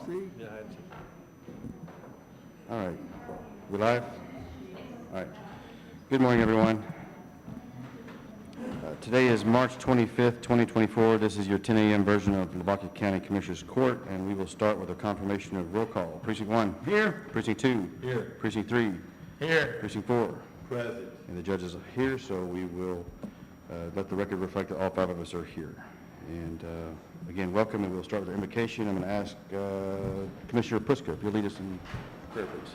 see? Yeah, I had to. All right. We live? All right. Good morning, everyone. Today is March 25th, 2024. This is your 10 a.m. version of Lavaca County Commissioners Court, and we will start with a confirmation of roll call. Precinct 1. Here. Precinct 2. Here. Precinct 3. Here. Precinct 4. Present. And the judges are here, so we will let the record reflect that all 5 of us are here. And again, welcome, and we'll start with the invocation. I'm going to ask Commissioner Puska if you'll lead us in prayer, please.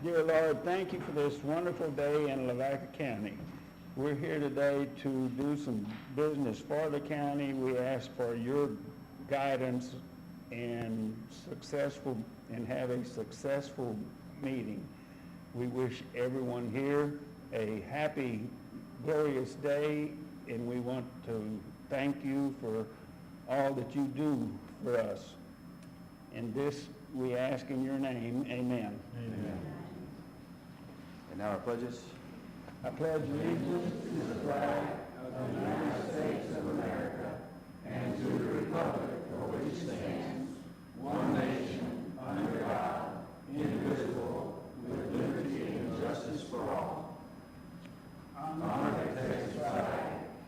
Dear Lord, thank you for this wonderful day in Lavaca County. We're here today to do some business for the county. We ask for your guidance and have a successful meeting. We wish everyone here a happy, glorious day, and we want to thank you for all that you do for us. And this we ask in your name, amen. Amen. And now our pledges. I pledge allegiance to the flag of the United States of America and to the republic for which it stands, one nation, under God, indivisible, with liberty and justice for all. Honor the Texas flag.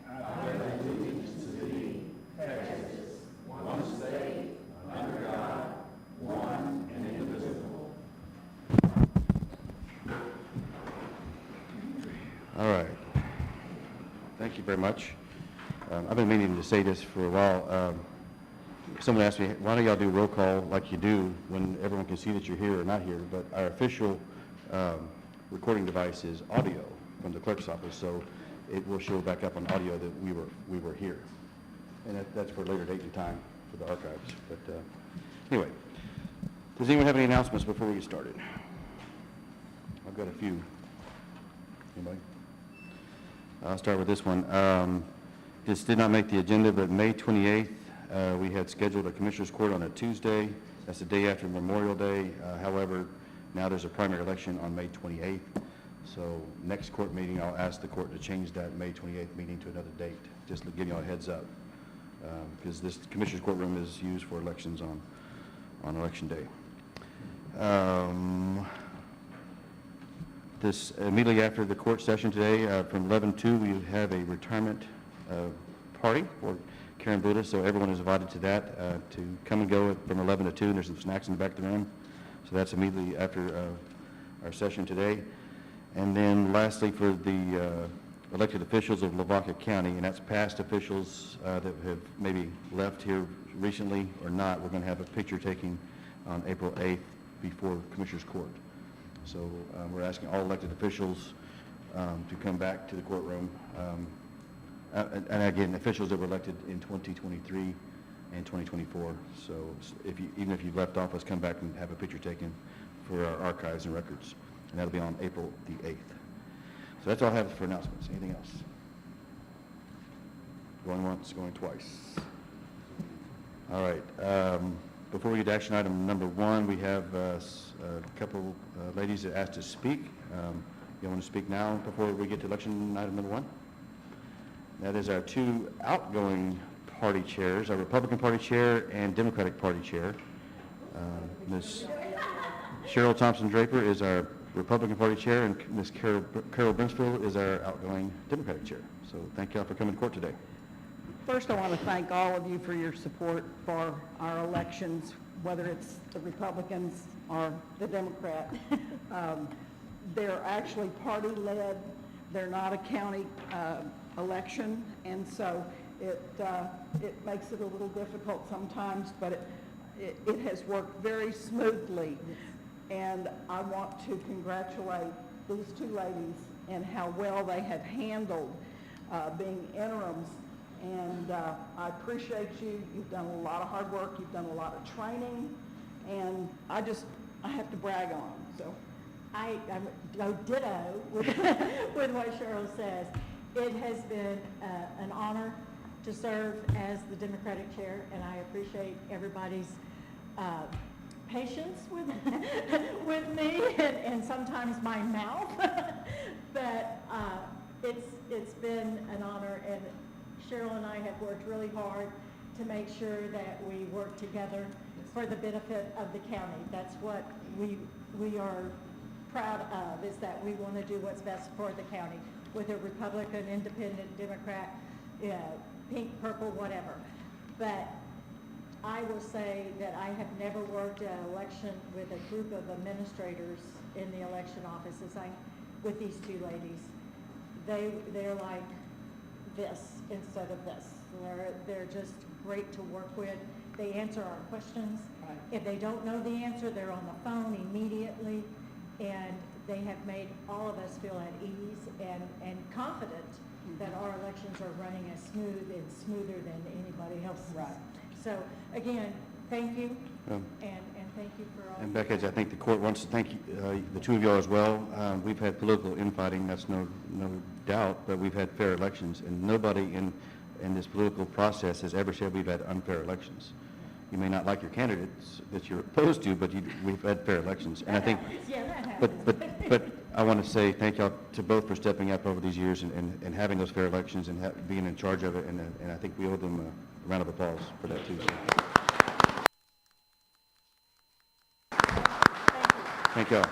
I pledge allegiance to thee, Texas, one state, under God, one and indivisible. All right. Thank you very much. I've been meaning to say this for a while. Someone asked me, why don't y'all do roll call like you do when everyone can see that you're here or not here? But our official recording device is audio from the clerk's office, so it will show back up on audio that we were here. And that's for a later date and time for the archives. But anyway, does anyone have any announcements before we get started? I've got a few. Anybody? I'll start with this one. This did not make the agenda, but May 28th, we had scheduled a Commissioners Court on a Tuesday. That's the day after Memorial Day. However, now there's a primary election on May 28th. So next court meeting, I'll ask the court to change that May 28th meeting to another date, just to give you all a heads up. Because this Commissioners Courtroom is used for elections on Election Day. This immediately after the court session today, from 11 to 2, we have a retirement party for Karen Buddha, so everyone is invited to that to come and go from 11 to 2. And there's some snacks in the back of the room, so that's immediately after our session today. And then lastly, for the elected officials of Lavaca County, and that's past officials that have maybe left here recently or not, we're going to have a picture taking on April 8th before Commissioners Court. So we're asking all elected officials to come back to the courtroom. And again, officials that were elected in 2023 and 2024. So even if you left office, come back and have a picture taken for our archives and records. And that'll be on April the 8th. So that's all I have for announcements. Anything else? Going once, going twice. All right. Before we get to action item number 1, we have a couple ladies that asked to speak. You want to speak now before we get to election item number 1? That is our 2 outgoing party chairs, our Republican Party chair and Democratic Party chair. Ms. Cheryl Thompson-Draper is our Republican Party chair, and Ms. Carol Brinksfield is our outgoing Democratic chair. So thank you all for coming to court today. First, I want to thank all of you for your support for our elections, whether it's the Republicans or the Democrat. They're actually party-led. They're not a county election, and so it makes it a little difficult sometimes, but it has worked very smoothly. And I want to congratulate these 2 ladies and how well they have handled being interims. And I appreciate you. You've done a lot of hard work. You've done a lot of training. And I have to brag on them. So I go ditto with, with what Cheryl says. It has been an honor to serve as the Democratic chair, and I appreciate everybody's patience with me and sometimes my mouth. But it's been an honor, and Cheryl and I have worked really hard, to make sure that we work together for the benefit of the county. That's what we are proud of, is that we want to do what's best for the county, whether Republican, Independent, Democrat, pink, purple, whatever. But I will say that I have never worked an election with a group of administrators in the election offices with these two ladies. They're like this instead of this. They're just great to work with. They answer our questions. If they don't know the answer, they're on the phone immediately, and they have made all of us feel at ease and confident that our elections are running as smooth and smoother than anybody else's. Right. So, again, thank you, Um, and thank you for all. And Becca, I think the court wants to thank you, the two of y'all as well. We've had political infighting, that's no doubt, but we've had fair elections, and nobody in this political process has ever said we've had unfair elections. You may not like your candidates that you're opposed to, but we've had fair elections. And I think, Yeah, that happens. but I want to say thank y'all to both for stepping up over these years and having those fair elections and being in charge of it, and I think we owe them a round of applause for that too. So. Thank y'all.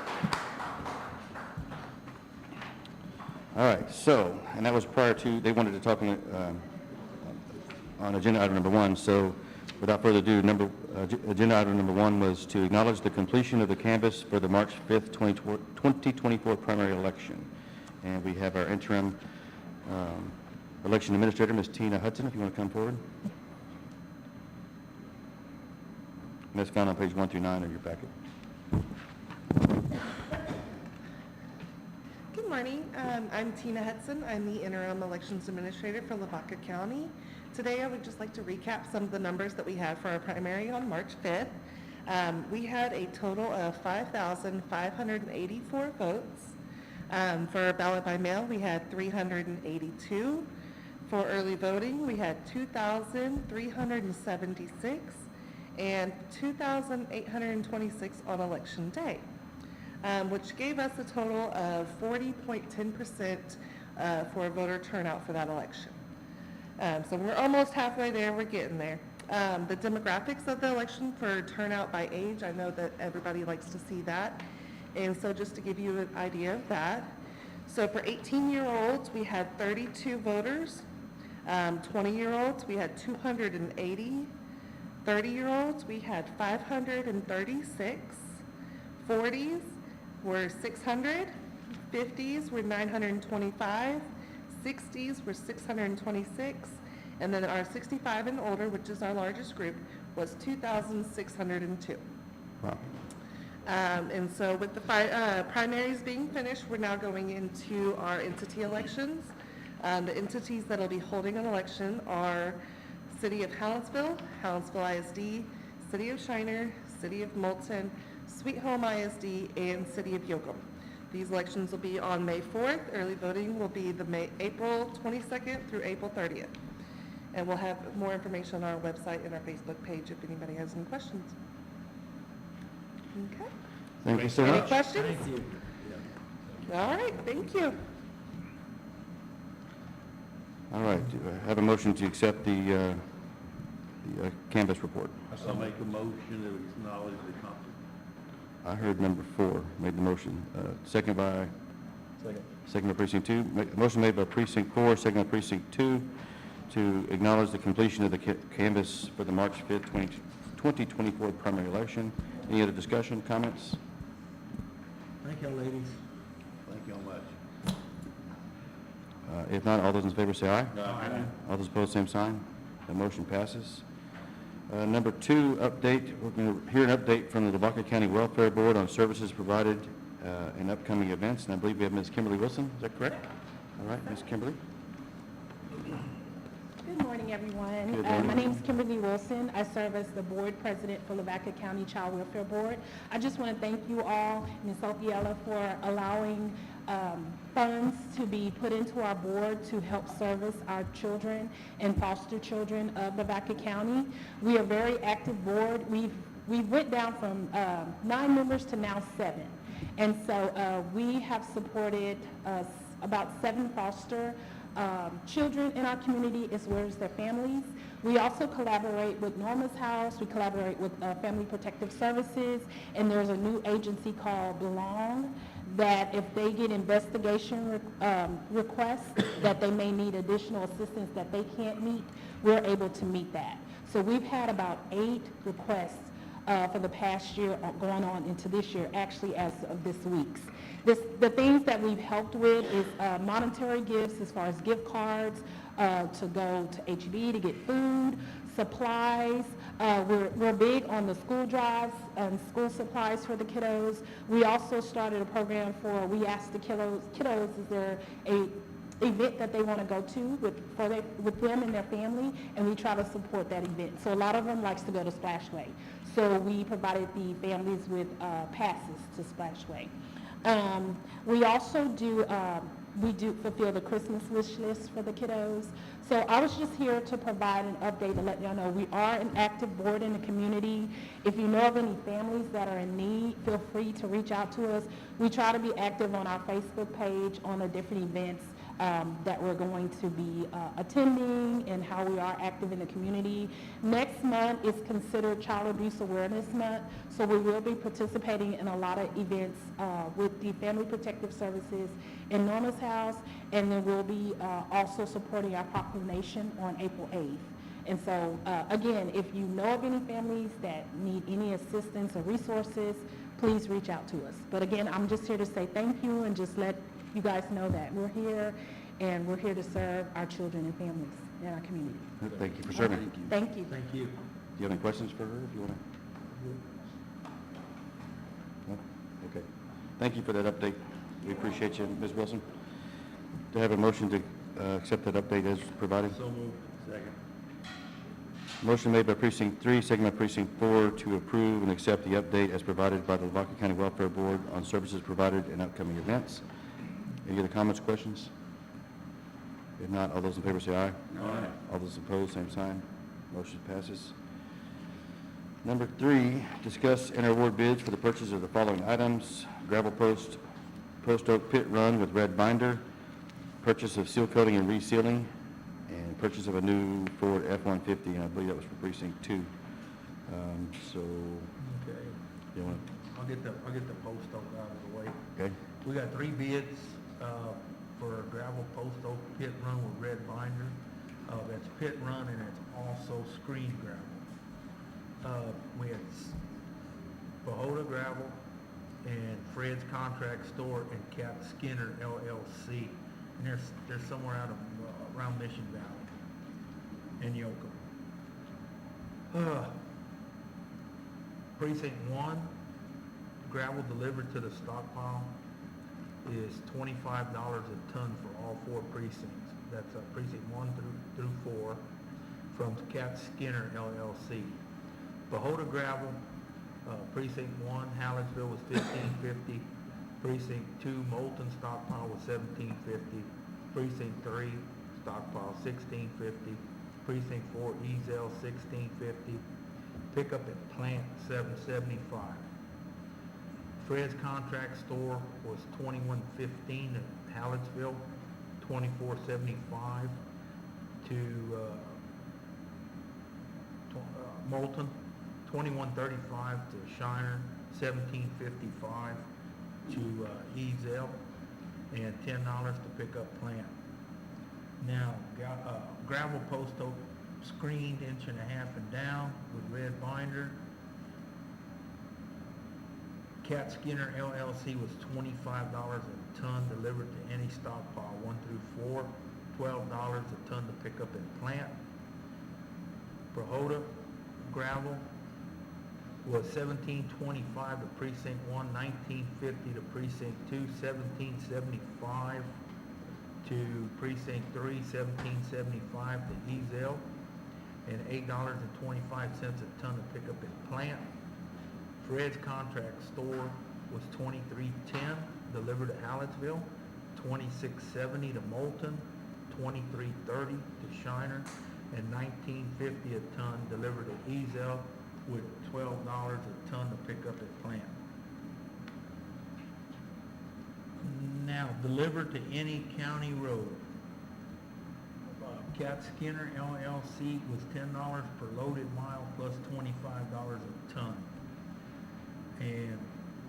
All right, so, and that was prior to, they wanted to talk on agenda item number 1, so without further ado, agenda item number 1 was to acknowledge the completion of the canvass for the March 5th, 2024 primary election. And we have our interim election administrator, Ms. Tina Hudson, if you want to come forward. And that's found on page 1 through 9 of your packet. Good morning. I'm Tina Hudson. I'm the interim elections administrator for Lavaca County. Today I would just like to recap some of the numbers that we had for our primary on March 5th. We had a total of 5,584 votes. For ballot by mail, we had 382. For early voting, we had 2,376 and 2,826 on election day, which gave us a total of 40.10% for voter turnout for that election. So we're almost halfway there, we're getting there. The demographics of the election for turnout by age, I know that everybody likes to see that. And so just to give you an idea of that, so for 18-year-olds, we had 32 voters. 20-year-olds, we had 280. 30-year-olds, we had 536. 40s were 600. 50s were 925. 60s were 626. And then our 65 and older, which is our largest group, was 2,602. Wow. And so with the primaries being finished, we're now going into our entity elections. The entities that will be holding an election are City of Hallettsville, Hallettsville ISD, City of Shiner, City of Moulton, Sweet Home ISD, and City of Yoakum. These elections will be on May 4th. Early voting will be April 22nd through April 30th. And we'll have more information on our website and our Facebook page if anybody has any questions. Okay. Thank you so Any much. questions? Thank you. All right, thank you. All right, do I have a motion to accept the canvass report? I'll make a motion that we acknowledge the accomplishment. I heard number 4 made the motion. Second by precinct 2. Motion made by precinct 4, second by precinct 2, to acknowledge the completion of the canvass for the March 5th, 2024 primary election. Any other discussion, comments? Thank y'all, ladies. Thank you all much. If not, all those in favor say aye. Aye. All those opposed, same sign. The motion passes. Number 2, update. We're going to hear an update from the Lavaca County Welfare Board on services provided in upcoming events. And I believe we have Ms. Kimberly Wilson. Is that correct? All right, Ms. Kimberly. Good morning, everyone. Good morning. My name is Kimberly Wilson. I serve as the board president for Lavaca County Child Welfare Board. I just want to thank you all, Ms. Opiella, for allowing funds to be put into our board to help service our children and foster children of Lavaca County. We are a very active board. We went down from 9 members to now 7. And so we have supported about 7 foster children in our community as well as their families. We also collaborate with Norma's House, we collaborate with Family Protective Services, and there's a new agency called Belong, that if they get investigation requests that they may need additional assistance that they can't meet, we're able to meet that. So we've had about 8 requests for the past year going on into this year, actually as of this week's. The things that we've helped with is monetary gifts as far as gift cards to go to HEB to get food, supplies. We're big on the school drives and school supplies for the kiddos. We also started a program for, we asked the kiddos, is there a event that they want to go to with them and their family, and we try to support that event. So a lot of them likes to go to Splashway. So we provided the families with passes to Splashway. We also do fulfill the Christmas wish list for the kiddos. So I was just here to provide an update to let y'all know we are an active board in the community. If you know of any families that are in need, feel free to reach out to us. We try to be active on our Facebook page on the different events that we're going to be attending and how we are active in the community. Next month is considered Child Abuse Awareness Month, so we will be participating in a lot of events with the Family Protective Services in Norma's House, and then we'll be also supporting our proclamation on April 8th. And so, again, if you know of any families that need any assistance or resources, please reach out to us. But again, I'm just here to say thank you and just let you guys know that we're here, and we're here to serve our children and families in our community. Thank you for serving. Thank you. Thank you. Do you have any questions for her, if you want to? No? Okay. Thank you for that update. We appreciate you, Ms. Wilson. To have a motion to accept that update as provided. So moved. Second. Motion made by Precinct 3, second by Precinct 4 to approve and accept the update as provided by the Lavaca County Welfare Board on services provided and upcoming events. Any other comments, questions? If not, all those in favor say aye. Aye. All those opposed, same sign. Motion passes. Number 3, discuss and award bids for the purchase of the following items: gravel post oak pit run with red binder, purchase of seal coating and resealing, and purchase of a new Ford F-150, and I believe that was for Precinct 2. So, Okay. you want I'll get the post oak out of the way. to, okay? We got 3 bids for a gravel post oak pit run with red binder. That's pit run, and it's also screen gravel. We had Pahoda Gravel and Fred's Contract Store and Cap Skinner LLC. And they're somewhere out of around Mission Valley and Yoakum. Precinct 1, gravel delivered to the stockpile is $25 a ton for all 4 precincts. That's precinct 1 through 4 from Cat Skinner LLC. Pahoda gravel, precinct 1, Hallettsville was $15.50. Precinct 2, Moulton stockpile was $17.50. Precinct 3, stockpile $16.50. Precinct 4, Ezel $16.50. Pickup at plant $7.75. Fred's Contract Store was $21.15 at Hallettsville, $24.75 to Moulton, $21.35 to Shiner, $17.55 to Ezel, and $10 to pick up plant. Now, gravel post oak screened 1.5 inches and down with red binder. Cat Skinner LLC was $25 a ton delivered to any stockpile 1 through 4, $12 a ton to pick up in plant. Pahoda gravel was $17.25 to precinct 1, $19.50 to precinct 2, $17.75 to precinct 3, $17.75 to Ezel, and $8.25 a ton to pick up in plant. Fred's Contract Store was $23.10 delivered to Hallettsville, $26.70 to Moulton, $23.30 to Shiner, and $19.50 a ton delivered to Ezel, with $12 a ton to pick up at plant. Now, delivered to any county road. Cat Skinner LLC was $10 per loaded mile plus $25 a ton. And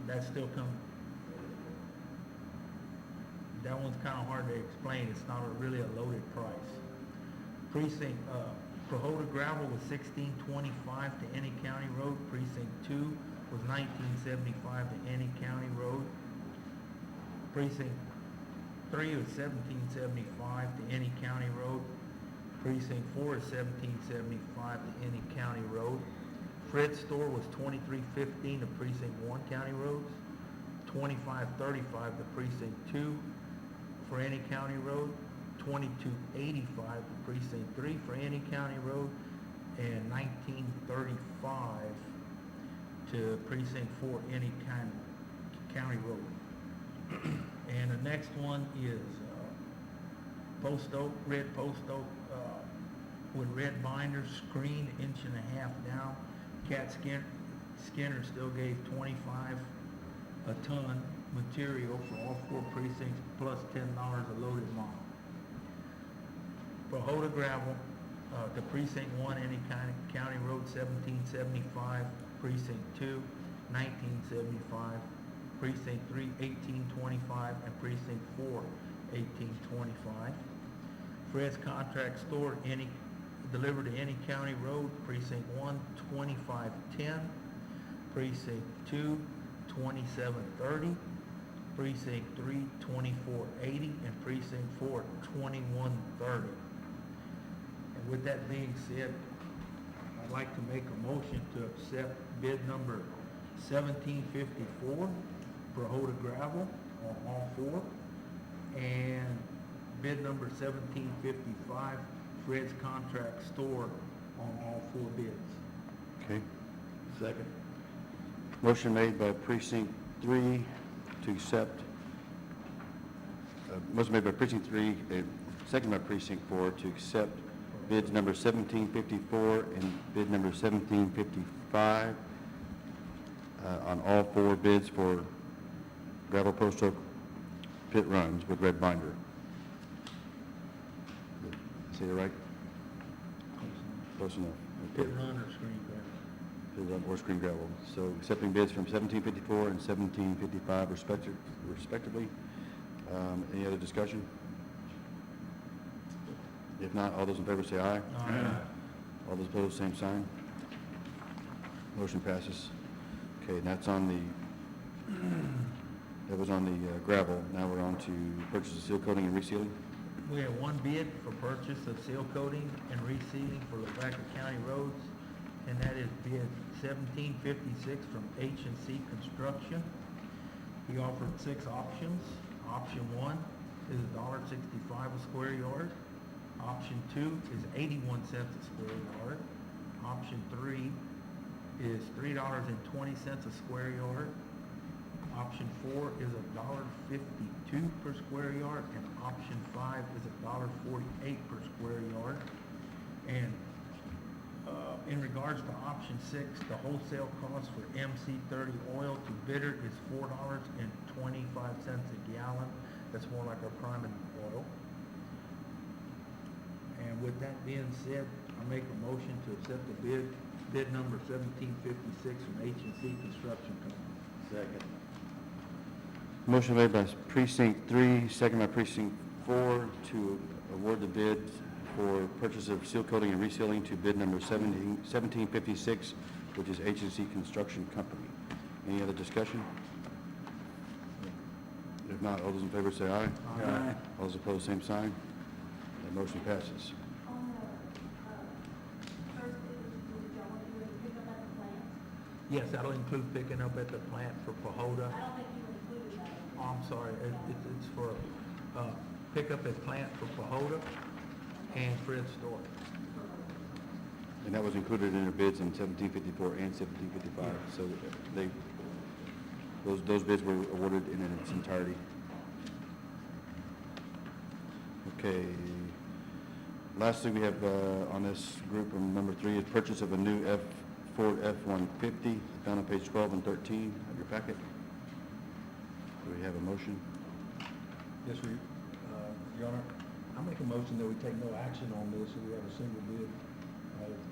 that still that one's kind of hard to explain. It's not really a loaded price. Precinct, Prohoda Gravel was $16.25 to any county road. Precinct 2 was $19.75 to any county road. Precinct 3 was $17.75 to any county road. Precinct 4 is $17.75 to any county road. Fred's Store was $23.15 to Precinct 1 county roads. $25.35 to Precinct 2 for any county road. $22.85 to Precinct 3 for any county road. And $19.35 to Precinct 4 any kind of county road. And the next one is post oak, red post oak with red binders, screened 1.5 inches down. Cat Skinner still gave $25 a ton material for all 4 precincts plus $10 a loaded mile. Prohoda Gravel to Precinct 1 any kind of county road $17.75, Precinct 2 $19.75, Precinct 3 $18.25, and Precinct 4 $18.25. Fred's Contract Store delivered to any county road, Precinct 1 $25.10, Precinct 2 $27.30, Precinct 3 $24.80, and Precinct 4 $21.30. And with that being said, I'd like to make a motion to accept bid number 1754, Prohoda Gravel on all 4, and bid number 1755, Fred's Contract Store on all 4 bids. Okay. Second. Motion made by Precinct 3 to accept, motion made by Precinct 3, second by Precinct 4 to accept bids number 1754 and bid number 1755 on all 4 bids for gravel post oak pit runs with red binder. Say it right? Close enough. Pit run or screen gravel. Pit run or screen gravel. So accepting bids from 1754 and 1755 respectively. Any other discussion? If not, all those in favor say aye. Aye. All those opposed, same sign. Motion passes. Okay, and that's on the, that was on the gravel. Now we're on to purchase of seal coating and resealing. We have 1 bid for purchase of seal coating and resealing for Lavaca County roads, and that is bid 1756 from H&C Construction. He offered 6 options. Option 1 is $1.65 a square yard. Option 2 is 81 cents a square yard. Option 3 is $3.20 a square yard. Option 4 is $1.52 per square yard, and option 5 is $1.48 per square yard. And in regards to option 6, the wholesale cost for MC30 oil to bidder is $4.25 a gallon. That's more like our priming oil. And with that being said, I make a motion to accept the bid number 1756 from H&C Construction Company. Second. Motion made by Precinct 3, second by Precinct 4 to award the bid for purchase of seal coating and resealing to bid number 1756, which is H&C Construction Company. Any other discussion? If not, all those in favor say aye. Aye. All those opposed, same sign. That motion passes. On the first bid, did y'all want to do it pick up at the plant? Yes, that'll include picking up at the plant for Prohoda. I don't think you included that. Oh, I'm sorry, it's for pickup at plant for Prohoda and Fred's Store. And that was included in their bids in 1754 and 1755. So they, those bids were awarded in its entirety. Okay. Lastly, we have on this group, number 3 is purchase of a new Ford F-150, found on page 12 and 13 of your packet. Do we have a motion? Yes, Your Honor. I make a motion that we take no action on this, and we have a single bid.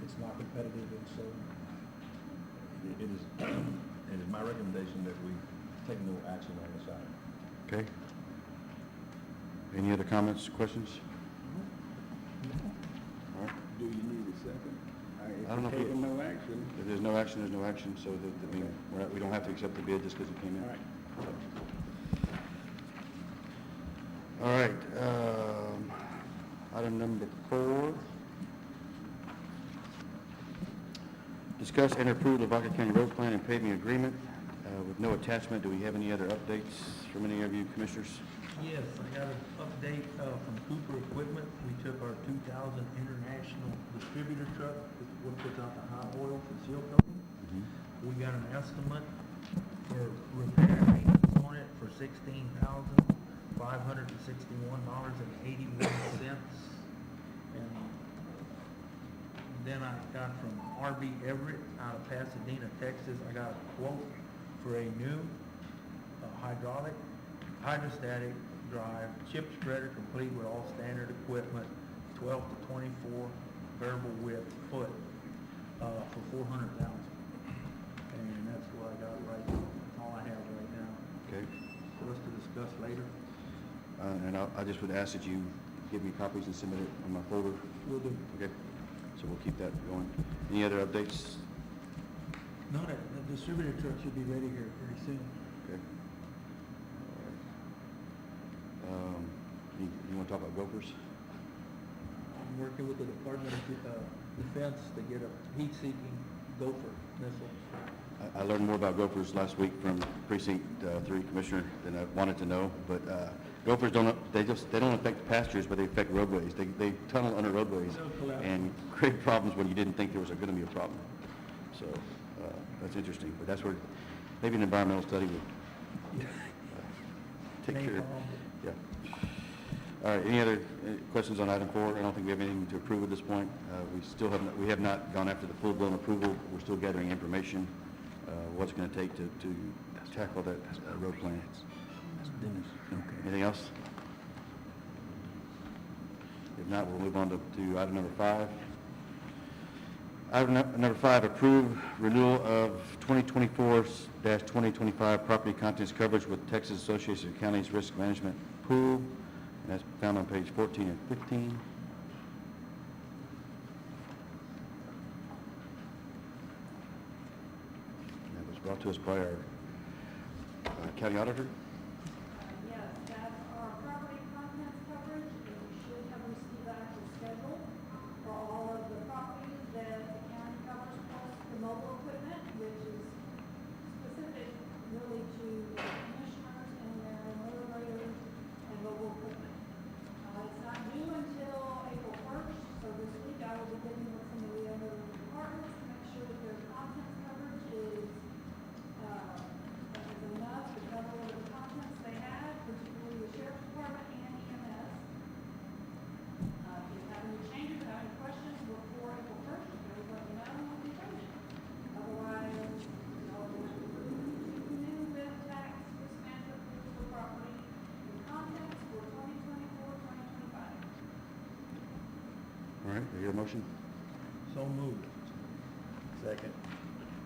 It's not competitive, and so it is, it is my recommendation that we take no action on this item. Okay. Any other comments, questions? All right. Do you need a second? I don't know if we- Taking no action. If there's no action, there's no action, so that, I mean, we don't have to accept the bid just because it came in. All right. All right, item number 4. Discuss and approve the Lavaca County Road Plan and Paving Agreement with no attachment. Do we have any other updates from any of you commissioners? Yes, I got an update from Cooper Equipment. We took our 2000 International Distributor truck, what puts out the high oil for seal coating. We got an estimate for repair and maintenance on it for $16,561.81. And then I got from RB Everett out of Pasadena, Texas, I got a quote for a new hydraulic, hydrostatic drive, chip spreader complete with all standard equipment, 12 to 24 variable width foot, for $400,000. And that's what I got right now, that's all I have right now, Okay. for us to discuss later. And I just would ask that you give me copies and submit it on my folder. Will do. Okay, so we'll keep that going. Any other updates? No, that distributor truck should be ready here pretty soon. Okay. All right. You want to talk about gophers? I'm working with the Department of Defense to get a heat-seeking gopher missile. I learned more about gophers last week from Precinct 3 Commissioner than I wanted to know, but gophers don't affect pastures, but they affect roadways. They tunnel under roadways and create problems when you didn't think there was going to be a problem. So that's interesting, but that's where maybe an environmental study would take care of. Yeah. All right, any other questions on item 4? I don't think we have anything to approve at this point. We have not gone after the full-blown approval. We're still gathering information, what's going to take to tackle that road plan. Anything else? If not, we'll move on to item number 5. Item number 5, approve renewal of 2024-2025 property contents coverage with Texas Association of Counties Risk Management Pool. And that's found on page 14 and 15. That was brought to us by our county auditor. Yes, that's our property contents coverage, and you should have received the actual schedule for all of the properties that the county covers, plus the mobile equipment, which is specific really to the commissioners and their motor graders and mobile equipment. It's not due until April 1st, so this week I will be getting with some of the other departments to make sure that their contents coverage is enough to cover the contents they have, particularly the sheriff's department and EMS. If you have any changes or have any questions before April 1st, please let me know and we'll be changing. Otherwise, we'll approve 2 new web tax risk management rules for property and contents for 2024-2025. All right, do you hear a motion? So moved. Second.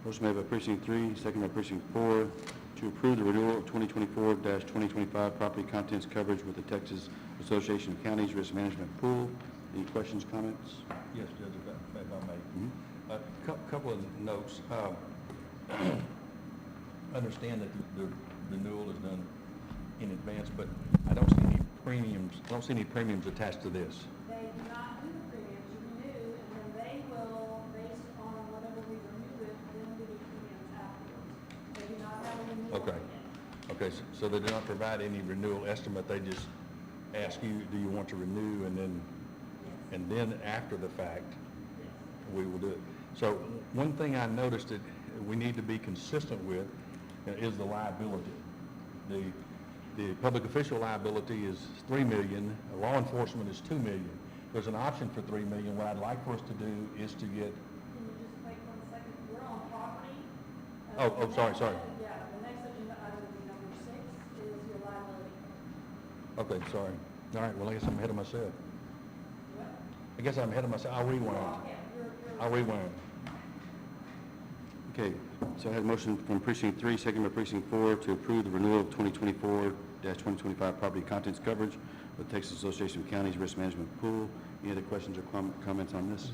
Motion made by Precinct 3, second by Precinct 4, to approve the renewal of 2024-2025 property contents coverage with the Texas Association of Counties Risk Management Pool. Any questions, comments? Yes, Judge, if I may. Mhm. A couple of notes. Understand that the renewal is done in advance, but I don't see any premiums attached to this. They do not do the premiums, you renew, and then they will, based on whatever we renew with, then do the premiums afterwards. They do not have a renewal. Okay. Okay, so they do not provide any renewal estimate, they just ask you, do you want to renew, and then after the fact, we will do it. So one thing I noticed that we need to be consistent with is the liability. The public official liability is $3 million, law enforcement is $2 million. There's an option for $3 million. What I'd like for us to do is to get, Can you just wait 1 second? We're on property. sorry. Yeah, the next agenda item would be number 6 is your liability. Okay, sorry. All right, well, I guess I'm ahead of myself. I guess I'm ahead of myself. I'll rewind. I'll rewind. Okay, so I had a motion from precinct 3, second by precinct 4, to approve the renewal of 2024-2025 property contents coverage with Texas Association of Counties Risk Management Pool. Any other questions or comments on this?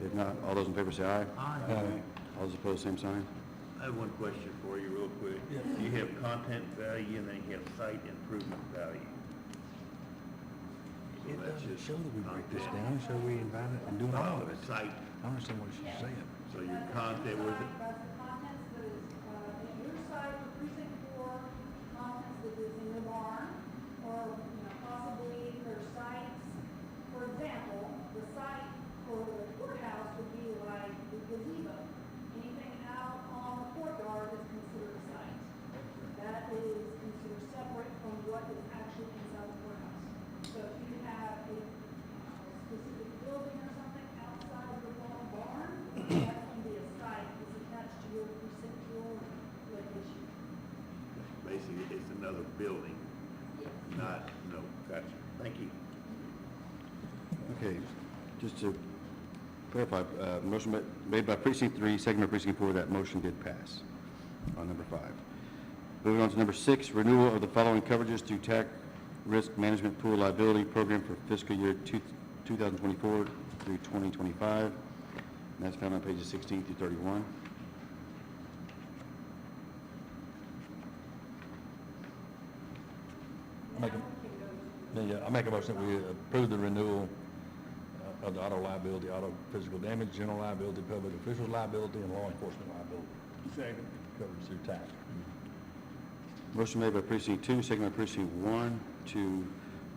If not, all those in favor say aye. Aye. All those opposed, same sign. I have one question for you real quick. You have content value and then you have site improvement value. So It that's doesn't just show that we break this content. down, so we invite it and doing all of it. Site, I don't understand what she's saying. so your content, was it, That's the contents that is, in your site for precinct 4, contents that is in the barn, or, possibly their sites. For example, the site for the courthouse would be like the gazebo. Anything out on the courtyard is considered a site. That is considered separate from what is actually inside the courthouse. So if you have a specific building or something outside of the barn, that's going to be a site that's attached to your precinct 4 location. basically, it's another building, not, gotcha, thank you. Okay, just to clarify, motion made by precinct 3, second by precinct 4, that motion did pass on number 5. Moving on to number 6, renewal of the following coverages through TAC Risk Management Pool Liability Program for fiscal year 2024 through 2025. And that's found on pages 16 through 31. I make a motion that we approve the renewal of the auto liability, auto physical damage, general liability, public officials liability, and law enforcement liability. Second. Covered through TAC. Motion made by precinct 2, second by precinct 1, to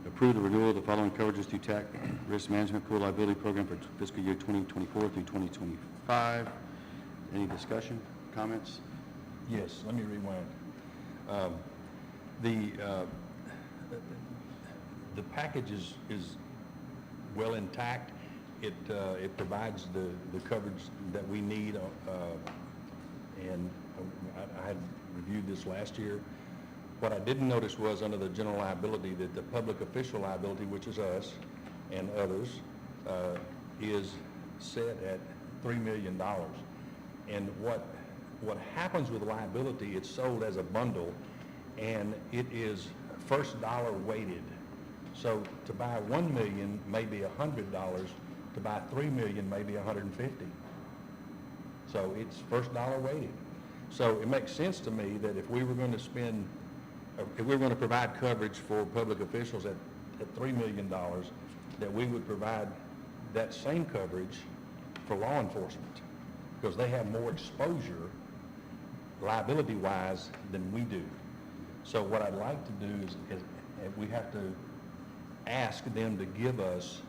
approve the renewal of the following coverages through TAC Risk Management Pool Liability Program for fiscal year 2024 through 2025. Any discussion, comments? Yes, let me rewind. The package is well intact. It provides the coverage that we need, and I had reviewed this last year. What I didn't notice was under the general liability that the public official liability, which is us and others, is set at $3 million. And what happens with liability, it's sold as a bundle, and it is first dollar weighted. So to buy $1 million may be $100. To buy $3 million may be $150. So it's first dollar weighted. So it makes sense to me that if we were going to provide coverage for public officials at $3 million, that we would provide that same coverage for law enforcement, because they have more exposure liability-wise than we do. So what I'd like to do is we have to ask them to give us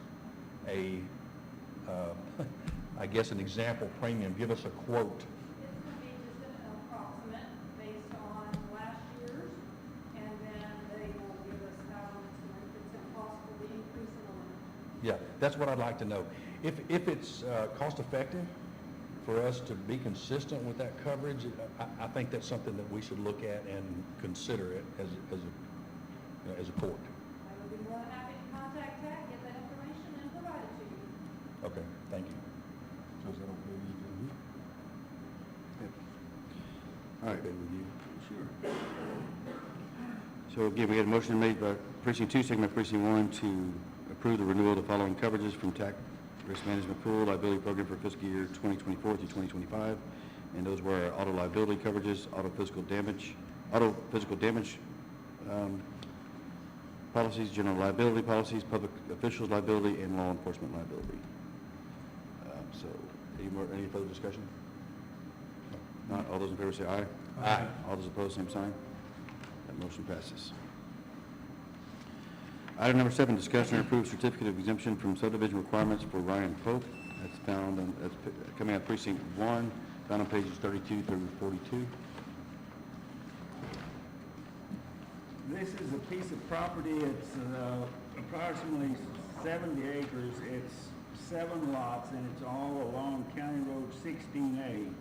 I guess an example premium, give us a quote. It's going to be just an approximate based on last year's, and then they will give us how it's impossible to increase in the limit. Yeah, that's what I'd like to know. If it's cost-effective for us to be consistent with that coverage, I think that's something that we should look at and consider it as a court. I would be more than happy to contact TAC, get that information, and provide it to you. Okay, thank you. So is that okay with you? All right. Okay with you? Sure. So again, we had a motion made by precinct 2, second by precinct 1, to approve the renewal of the following coverages from TAC Risk Management Pool Liability Program for fiscal year 2024 through 2025. And those were our auto liability coverages, auto physical damage policies, general liability policies, public officials liability, and law enforcement liability. So any further discussion? Not, all those in favor say aye. Aye. All those opposed, same sign. That motion passes. Item number 7, discussion and approve certificate of exemption from subdivision requirements for Ryan Pope. That's found, that's coming out precinct 1, found on pages 32 through 42. This is a piece of property, it's approximately 70 acres, it's 7 lots, and it's all along County Road 16A.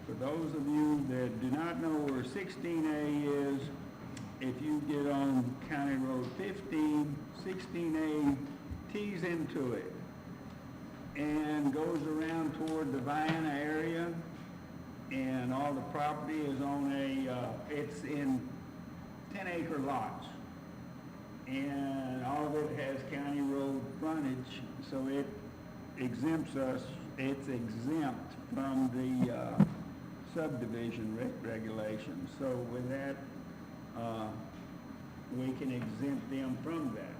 For those of you that do not know where 16A is, if you get on County Road 15, 16A tees into it and goes around toward the Vienna area, and all the property is on it's in 10-acre lots. And all of it has county road frontage, so it exempts us, it's exempt from the subdivision regulations. So with that, we can exempt them from that.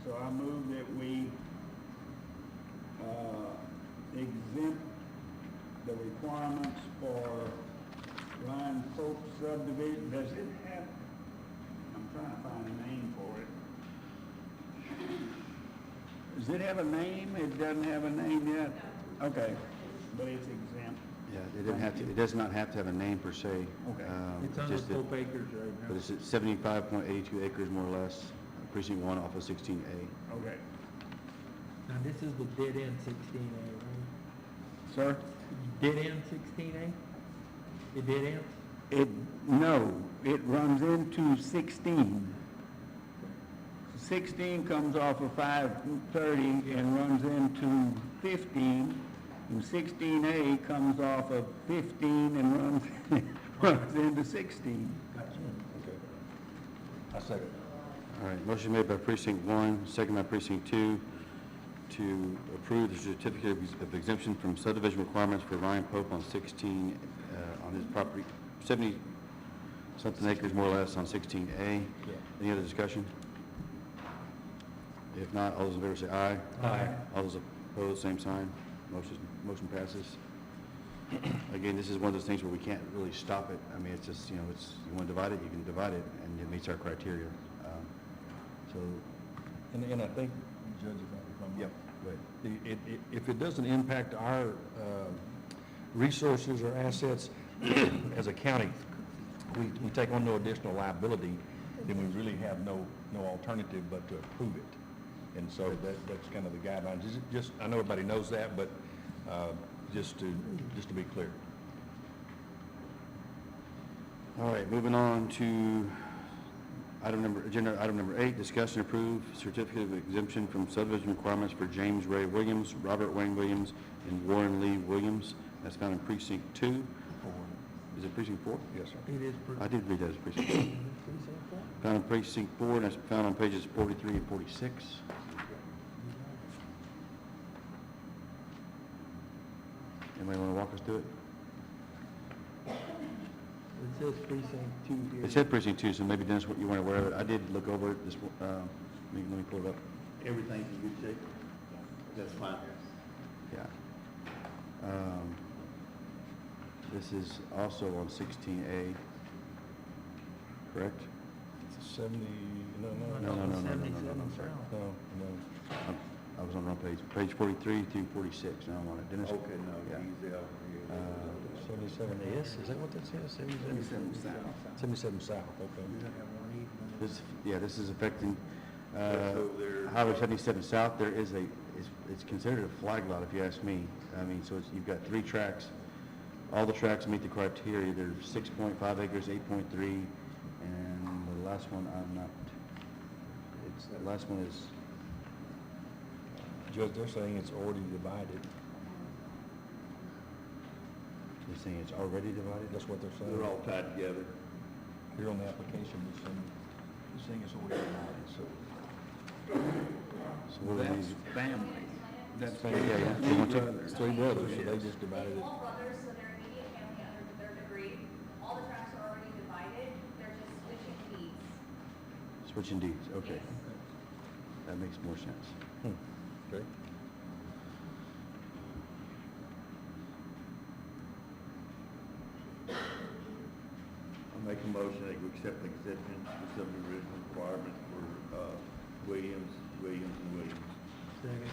So I move that we exempt the requirements for Ryan Pope subdivision. Does it have, I'm trying to find a name for it. Does it have a name? It doesn't have a name yet? Okay, but it's exempt. Yeah, it does not have to have a name per se. Okay. It's under just that- Pope Acres right now. But it's at 75.82 acres more or less, precinct 1 off of 16A. Okay. Now, this is the dead end 16A, right? Sir? Dead end 16A? It dead ends? No, it runs into 16. 16 comes off of 530 and runs into 15, and 16A comes off of 15 and runs into 16. Gotcha. Okay. I second. All right, motion made by precinct 1, second by precinct 2, to approve the certificate of exemption from subdivision requirements for Ryan Pope on 16, on his property, 70-something acres more or less on 16A. Yeah. Any other discussion? If not, all those in favor say aye. Aye. All those opposed, same sign. Motion passes. Again, this is one of those things where we can't really stop it. I mean, it's just, you want to divide it, you can divide it, and it meets our criteria. So, And I think, Judge, if I'm... yep, go ahead. If it doesn't impact our resources or assets as a county, we take on no additional liability, then we really have no alternative but to approve it. And so that's kind of the guidelines. Just, I know everybody knows that, but just to be clear. All right, moving on to agenda item number 8, discuss and approve certificate of exemption from subdivision requirements for James Ray Williams, Robert Wayne Williams, and Warren Lee Williams. That's found in precinct 2. Is it precinct 4? Yes, sir. It is I did read that as precinct 4. precinct 4? Found in precinct 4, and that's found on pages 43 and 46. Anybody want to walk us through it? It says precinct 2 here. It said precinct 2, so maybe Dennis, you weren't aware of it. I did look over it this, let me pull it up. Everything's in good shape? That's fine. Yeah. This is also on 16A, correct? It's 70, no. No. 77 south. No. I was on the wrong page, page 43 through 46, now I'm on it. Dennis? Okay, no, Yeah. he's out here. 77S, is that what that says? 77 south. 77 south, okay. This is affecting, So there- Highway 77 South. There is it's considered a flag lot if you ask me. I mean, so you've got 3 tracks. All the tracks meet the criteria. They're 6.5 acres, 8.3, and the last one the last one is, Judge, they're saying it's already divided. they're saying it's already divided? That's what they're saying. They're all tied together. Here on the application, they're saying it's already divided, so. So what do That's we- family. That's Yeah, yeah. They want to- brothers. It's 3 brothers, so they just divided it. All brothers, so they're immediate family under the third degree. All the tracks are already divided, they're just switching deeds. Switching deeds, okay. That makes more sense. Okay. I'll make a motion that we accept the exemption to subdivision requirements for Williams, and Williams. Second.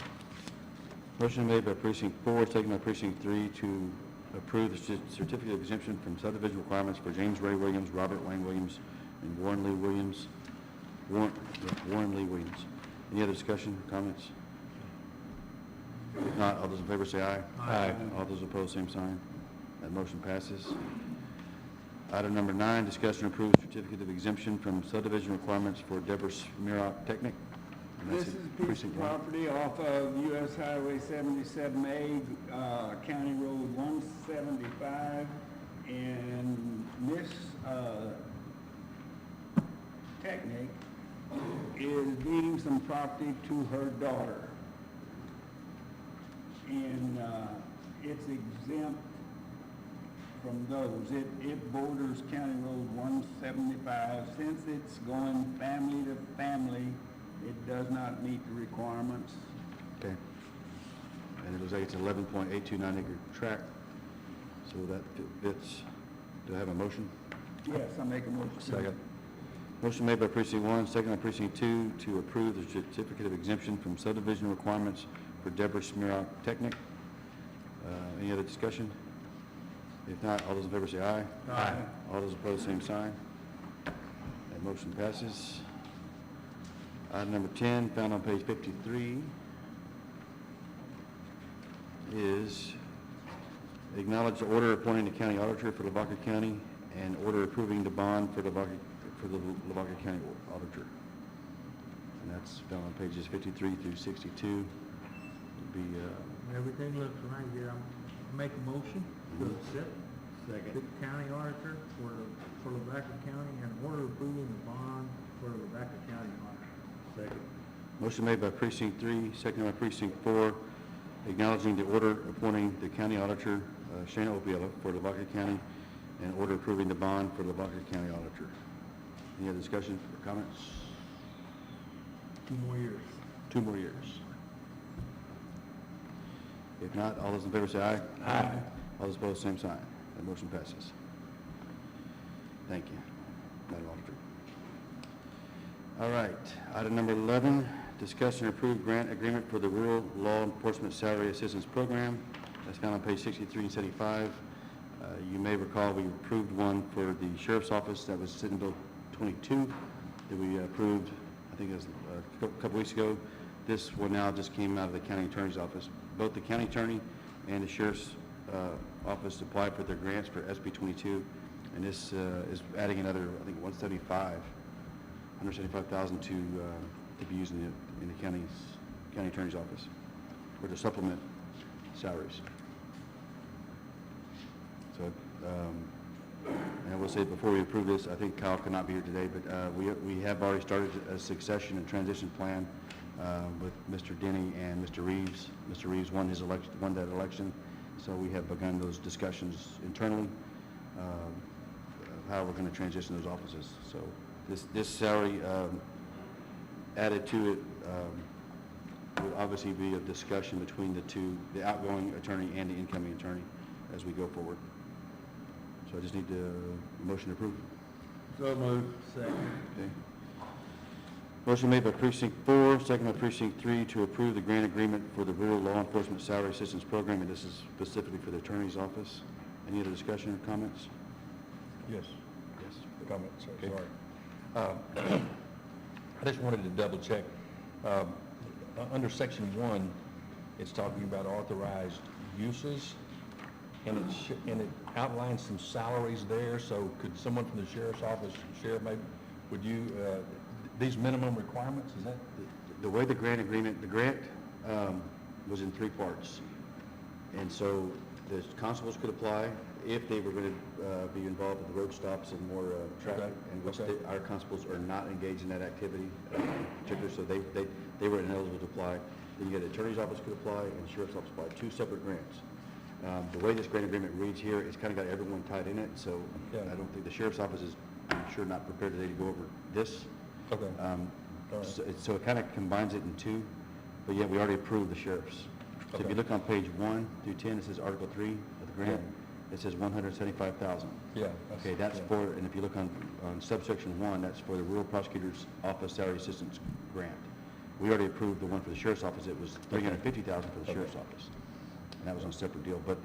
Motion made by precinct 4, second by precinct 3 to approve the certificate of exemption from subdivision requirements for James Ray Williams, Robert Wayne Williams, and Warren Lee Williams. Warren Lee Williams. Any other discussion, comments? If not, all those in favor say aye. Aye. All those opposed, same sign. That motion passes. Item number 9, discuss and approve certificate of exemption from subdivision requirements for Deborah Smirnoff Technic. And that's This in is a piece of precinct 1. property off of US Highway 77A, County Road 175, and Miss Technic is deeding some property to her daughter. And it's exempt from those. It borders County Road 175. Since it's going family to family, it does not meet the requirements. Okay. And it looks like it's 11.829 acre tract, so that fits. Do I have a motion? Yes, I make a motion. Second. Motion made by precinct 1, second by precinct 2, to approve the certificate of exemption from subdivision requirements for Deborah Smirnoff Technic. Any other discussion? If not, all those in favor say aye. Aye. All those opposed, same sign. That motion passes. Item number 10, found on page 53, is acknowledge the order appointing the county auditor for Lavaca County and order approving the bond for the Lavaca County auditor. And that's found on pages 53 through 62. It'll be, Everything looks right here. I make a motion to accept the county auditor for Lavaca County and order approving the bond for Lavaca County auditor. Second. motion made by precinct 3, seconded by precinct 4, acknowledging the order appointing the county auditor, Shana Opiella, for Lavaca County, and order approving the bond for Lavaca County auditor. Any other discussion or comments? 2 more years. 2 more years. If not, all those in favor say aye. Aye. All those opposed, same sign. That motion passes. Thank you, Madam Auditor. All right, item number 11, discuss and approve grant agreement for the Rural Law Enforcement Salary Assistance Program. That's found on page 63 and 75. You may recall we approved one for the Sheriff's Office. That was Senate Bill 22 that we approved, I think it was a couple weeks ago. This one now just came out of the County Attorney's Office. Both the County Attorney and the Sheriff's Office applied for their grants for SB 22, and this is adding another, I think, 175,000 to be used in the County Attorney's Office, or to supplement salaries. So, and I will say before we approve this, I think Kyle cannot be here today, but we have already started a succession and transition plan with Mr. Denny and Mr. Reeves. Mr. Reeves won that election, so we have begun those discussions internally of how we're going to transition those offices. So this salary added to it would obviously be a discussion between the two, the outgoing attorney and the incoming attorney, as we go forward. So I just need the motion to approve. So moved. Second. Okay. Motion made by precinct 4, second by precinct 3, to approve the grant agreement for the Rural Law Enforcement Salary Assistance Program, and this is specifically for the attorney's office. Any other discussion or comments? Yes. Yes. Comments, Okay. sorry. I just wanted to double check. Under section 1, it's talking about authorized uses, and it outlines some salaries there. So could someone from the sheriff's office, Sheriff, maybe, would you, these minimum requirements, is that? The way the grant agreement, the grant was in 3 parts. And so the constables could apply if they were going to be involved with the road stops and more traffic, Okay. and which Okay. our constables are not engaged in that activity in particular, so they were ineligible to apply. Then you had the attorney's office could apply and the sheriff's office apply, 2 separate grants. The way this grant agreement reads here, it's kind of got everyone tied in it, so Yeah. I don't think the sheriff's office is, I'm sure, not prepared today to go over this. Okay. All right. So it kind of combines it in 2, but yet we already approved the sheriff's. So if Okay. you look on page 1 through 10, it says Article 3 of the grant, it says 175,000. Yeah. Okay, that's yeah. for, and if you look on subsection 1, that's for the Rural Prosecutor's Office Salary Assistance Grant. We already approved the one for the Sheriff's Office. It was 350,000 for the Okay. Sheriff's Office. And that was on a separate deal, but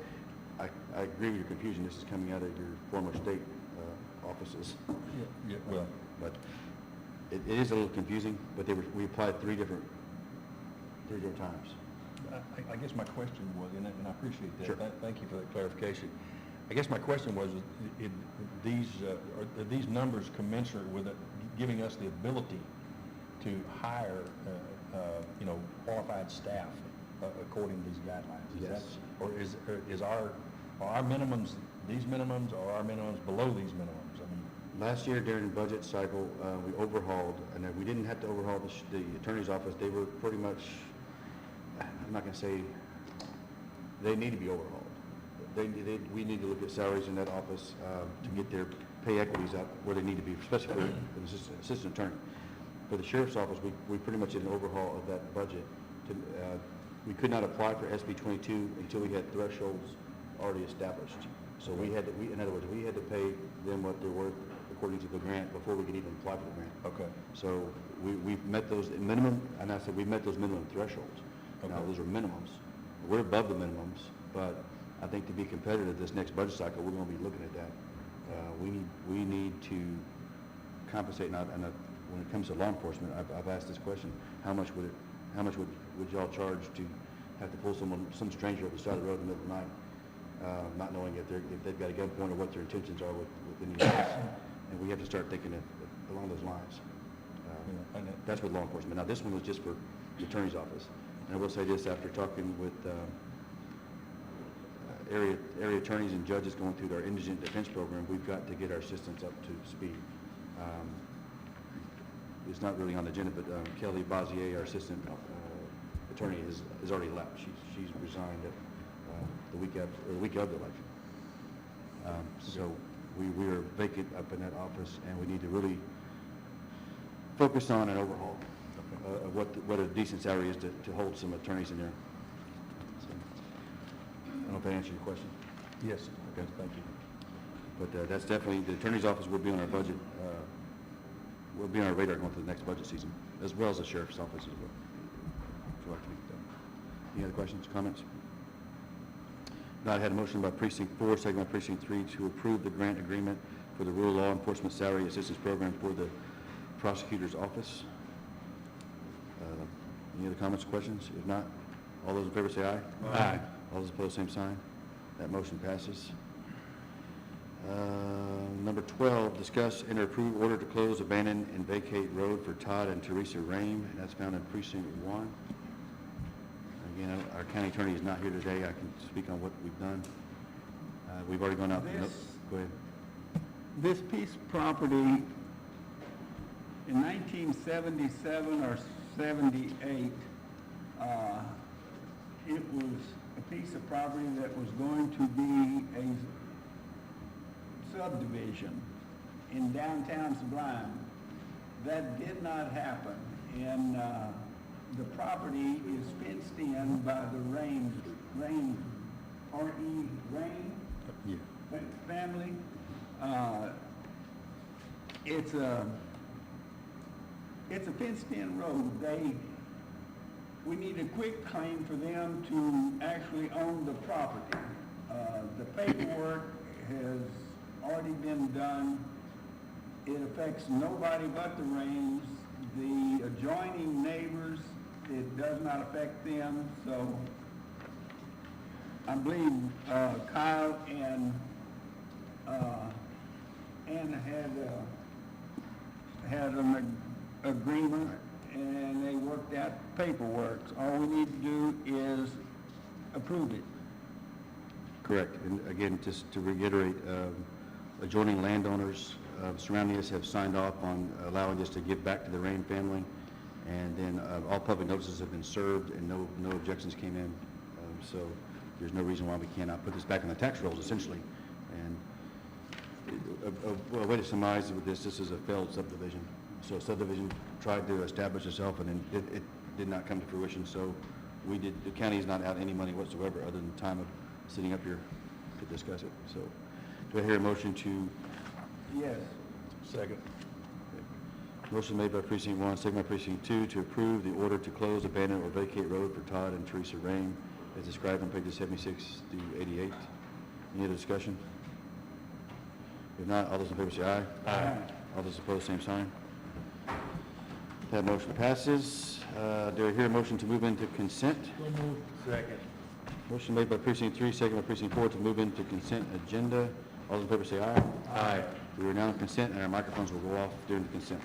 I agree with your confusion. This is coming out of your former state offices. Yeah, well, But it is a little confusing, but we applied 3 different times. I guess my question was, and I appreciate that. Sure. Thank you for that clarification. I guess my question was, are these numbers commensurate with it giving us the ability to hire, qualified staff according to these guidelines? Is that- Yes. Or are our minimums, these minimums, or are our minimums below these minimums? I mean, Last year during the budget cycle, we overhauled, and we didn't have to overhaul the attorney's office. They were pretty much, I'm not gonna say, they need to be overhauled. We need to look at salaries in that office to get their pay equities up where they need to be, especially for the assistant attorney. For the sheriff's office, we pretty much did an overhaul of that budget. We could not apply for SB 22 until we had thresholds already established. So we had to, in other words, we had to pay them what they're worth according to the grant before we could even apply for the grant. Okay. So we met those minimum, and I said we met those minimum thresholds. Now, Okay. those are minimums. We're above the minimums, but I think to be competitive this next budget cycle, we're gonna be looking at that. We need to compensate, and when it comes to law enforcement, I've asked this question, how much would y'all charge to have to pull some stranger up the side of the road in the middle of the night, not knowing if they've got a gun point or what their intentions are with any of this? And we have to start thinking along those lines. That's with law enforcement. Now, this one was just for the attorney's office. And I will say this, after talking with area attorneys and judges going through our indigent defense program, we've got to get our assistants up to speed. It's not really on the agenda, but Kelly Bazier, our assistant attorney, has already left. She's resigned at the week of the election. So we are vacant up in that office, and we need to really focus on an overhaul of what a decent salary is to hold some attorneys in there. So, I don't know if that answered your question. Yes. Okay, thank you. But that's definitely, the attorney's office will be on our budget, will be on our radar going to the next budget season, as well as the sheriff's office as well. So, any other questions, comments? Now, I had a motion by precinct 4, second by precinct 3, to approve the grant agreement for the rural law enforcement salary assistance program for the prosecutor's office. Any other comments or questions? If not, all those in favor say aye. Aye. All those opposed, same sign. That motion passes. Number 12, discuss and approve order to close, abandon, and vacate road for Todd and Teresa Rame. That's found in precinct 1. Again, our county attorney is not here today. I can speak on what we've done. We've already gone out. Go ahead. This piece of property in 1977 or 78, it was a piece of property that was going to be a subdivision in downtown Sublime. That did not happen, and the property is fenced in by the Rain, R.E. Rain Yeah. family. It's a fenced-in road. We need a quick claim for them to actually own the property. The paperwork has already been done. It affects nobody but the Rains. The adjoining neighbors, it does not affect them, so I believe Kyle and Ann had an agreement, and they worked out paperwork. All we need to do is approve it. Correct. And again, just to reiterate, adjoining landowners surrounding us have signed off on allowing us to give back to the Rain family. And then all public notices have been served and no objections came in. So there's no reason why we cannot put this back on the tax rolls, essentially. And a way to surmise with this is a failed subdivision. So a subdivision tried to establish itself, and then it did not come to fruition. So the county is not out any money whatsoever other than time of sitting up here to discuss it. So do I hear a motion to? Yes. Second. Motion made by precinct 1, second by precinct 2, to approve the order to close, abandon, or vacate road for Todd and Teresa Rame as described on pages 76 through 88. Any other discussion? If not, all those in favor say aye. Aye. All those opposed, same sign. That motion passes. Do I hear a motion to move into consent? So moved. Second. Motion made by precinct 3, second by precinct 4 to move into consent agenda. All those in favor say aye. Aye. We are now on consent, and our microphones will go off during the consent.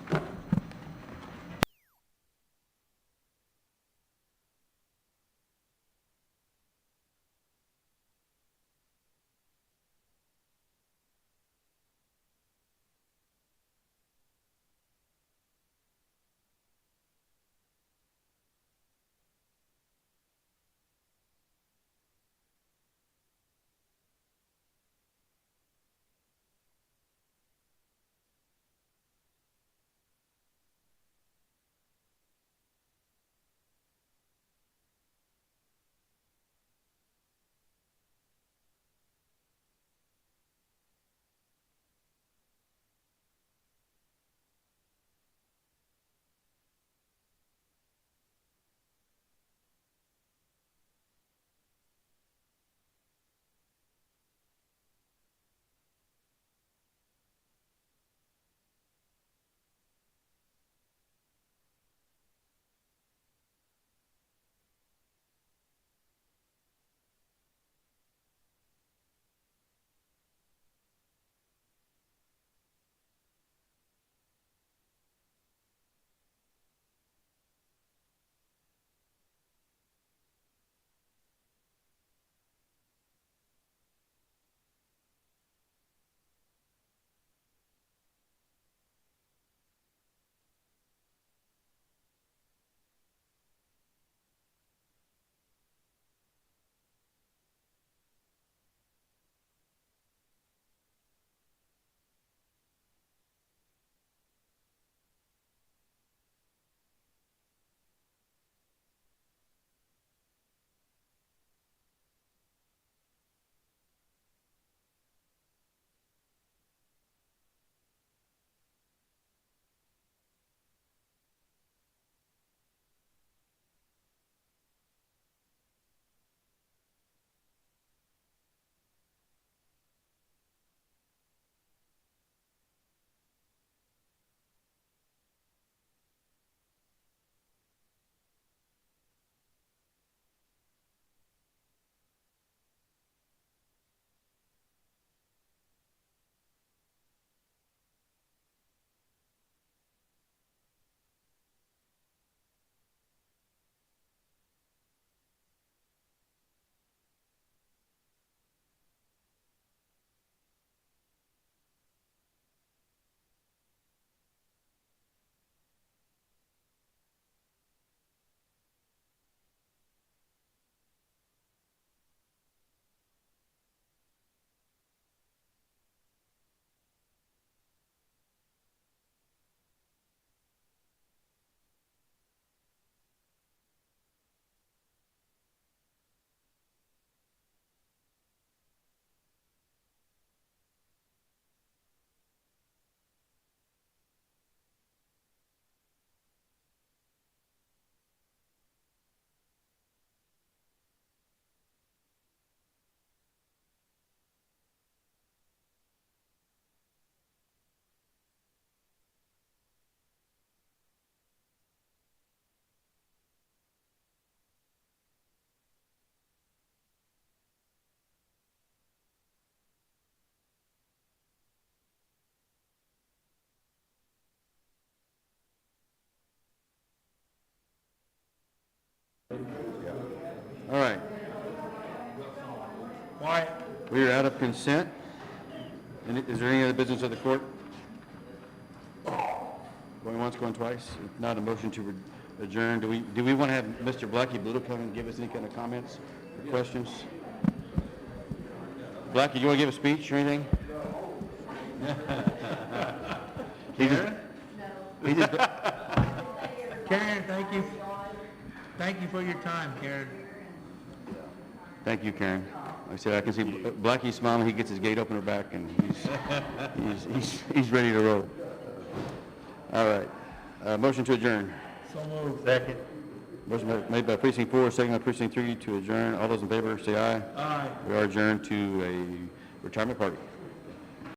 All right. Quiet. We are out of consent. Is there any other business of the court? Going once, going twice? If not, a motion to adjourn. Do we want to have Mr. Blackie Blue come and give us any kind of comments or questions? Blackie, you want to give a speech or anything? He just, Karen, thank you. Thank you for your time, Karen. Thank you, Karen. Like I said, I can see Blackie smiling. He gets his gate opener back, and he's ready to roll. All right. Motion to adjourn. So moved. Second. Motion made by precinct 4, second by precinct 3 to adjourn. All those in favor say aye. Aye. We are adjourned to a retirement party.